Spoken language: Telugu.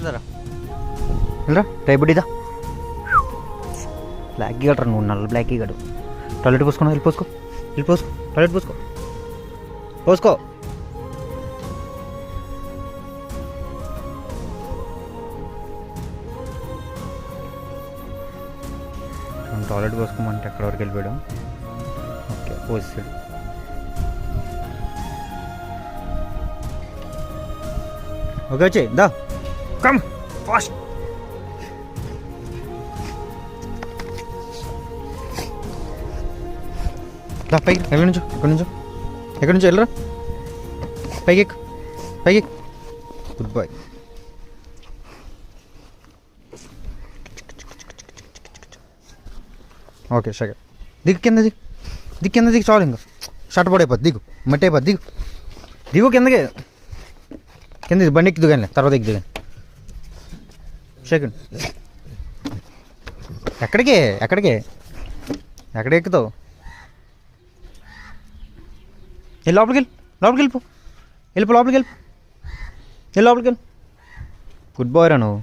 వెళ్ళరా వెళ్ళరా రేపటిదా బ్లాక్ గడరా నువ్వు నల్ల బ్లాక్ గడు. టాయిలెట్ పోసుకున్నా వెళ్ళిపోసుకో వెళ్ళిపోసుకో టాయిలెట్ పోసుకో పోసుకో. టాయిలెట్ పోసుకోమంటే ఎక్కడి వరకు వెళ్ళిపోయాడు. ఓకే పోసాడు. ఓకే వచ్చే దా కమ్ ఫాస్ట్. దా పైకి ఎక్కడి నుంచో ఎక్కడి నుంచో వెళ్ళరా పైకి పైకి. Good bye. ఓకే సరే దిగు కింద కింద దిగు చాలు. ఇంకా షర్ట్ పడైపోద్ది దిగు మట్టి అయిపోద్ది దిగు కిందకి కింద బండి ఎక్కి దిగాను తర్వాత ఎక్కి దిగాను. సెకండ్ ఎక్కడికి ఎక్కడ ఎక్కుతావు? వెళ్ళి లోపలికి వెళ్ళిపో లోపలికి వెళ్ళి గుడ్ బాయ్ రా నువ్వు.